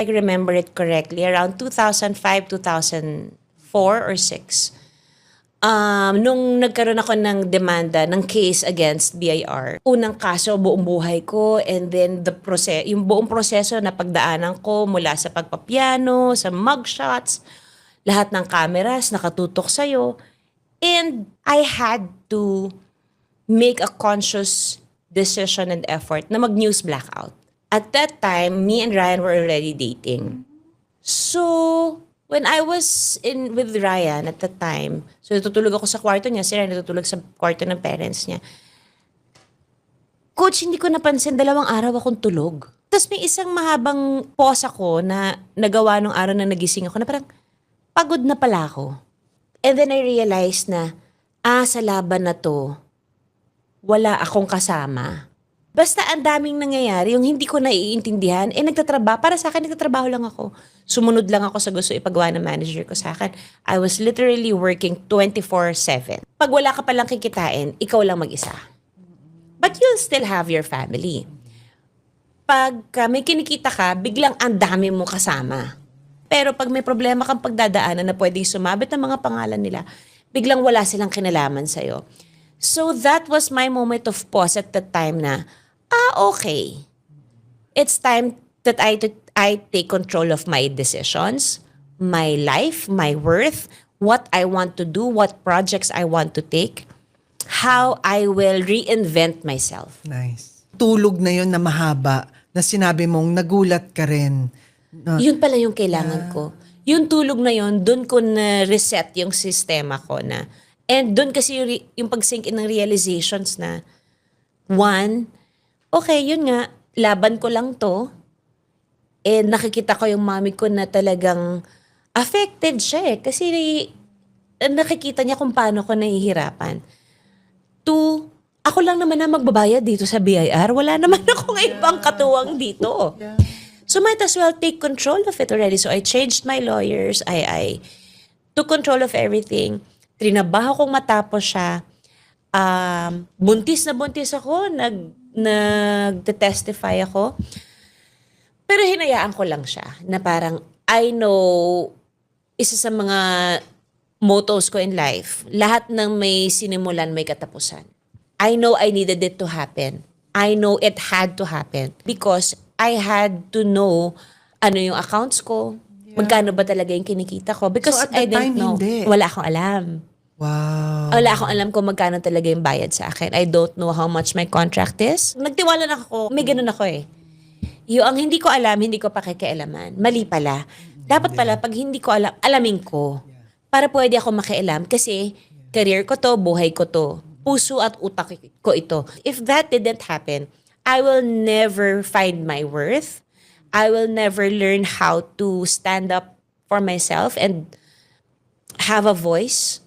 I remember it correctly, around 2005, 2004 or 6. Nung nagkaroon ako ng demanda, ng case against BIR, unang kaso buong buhay ko, and then yung buong proseso na pagdaanan ko mula sa pagpapiano, sa mugshots, lahat ng cameras nakatutok sa'yo. And I had to make a conscious decision and effort na mag-news blackout. At that time, me and Ryan were already dating. So, when I was with Ryan at that time, so natutulog ako sa kwarto niya, si Ryan natutulog sa kwarto ng parents niya. Coach, hindi ko napansin, 2 araw akong tulog. Tapos may isang mahabang pause ako na nagawa nung araw na nagising ako na parang pagod na pala ako. And then I realized na, sa laban na to, wala akong kasama. Basta ang daming nangyayari, yung hindi ko naiintindihan, nagtatrabaho. Para sa akin, nagtatrabaho lang ako. Sumunod lang ako sa gusto ipagawa ng manager ko sa akin. I was literally working 24/7. Pag wala ka palang kikitain, ikaw lang mag-isa. But you'll still have your family. Pag may kinikita ka, biglang ang dami mo kasama. Pero pag may problema kang pagdadaanan na pwedeng sumabit ng mga pangalan nila, biglang wala silang kinalaman sa'yo. So that was my moment of pause at that time na, okay. It's time that I take control of my decisions, my life, my worth, what I want to do, what projects I want to take, how I will reinvent myself. Nice. Tulog na yon na mahaba, na sinabi mong nagulat ka rin. Yun pala yung kailangan ko. Yung tulog na yun, dun ko na-reset yung sistema ko na. And dun kasi yung pag-sink in ng realizations na, one, okay, yun nga, laban ko lang to. And nakikita ko yung mami ko na talagang affected siya kasi nakikita niya kung paano ko nahihirapan. Two, ako lang naman na magbabayad dito sa BIR. Wala naman akong ibang katuwang dito. So might as well take control of it already. So I changed my lawyers. I took control of everything. Trinabaho kong matapos siya. Buntis na buntis ako. Nag-testify ako. Pero hinayaan ko lang siya na parang I know isa sa mga mottos ko in life, lahat ng may sinimulan may katapusan. I know I needed it to happen. I know it had to happen because I had to know ano yung accounts ko, magkano ba talaga yung kinikita ko. Because So at that I didn't time, know. hindi. Wala akong alam. Wow. Wala akong alam kung magkano talaga yung bayad sa akin. I don't know how much my contract is. Nagtiwala na ako. May ganun ako eh. Yung ang hindi ko alam, hindi ko pakikialaman. Mali pala. Dapat pala, pag hindi ko alam, alamin ko. Para pwede ako makialam. Kasi career ko to, buhay ko to. Puso at utak ko ito. If that didn't happen, I will never find my worth. I will never learn how to stand up for myself and have a voice.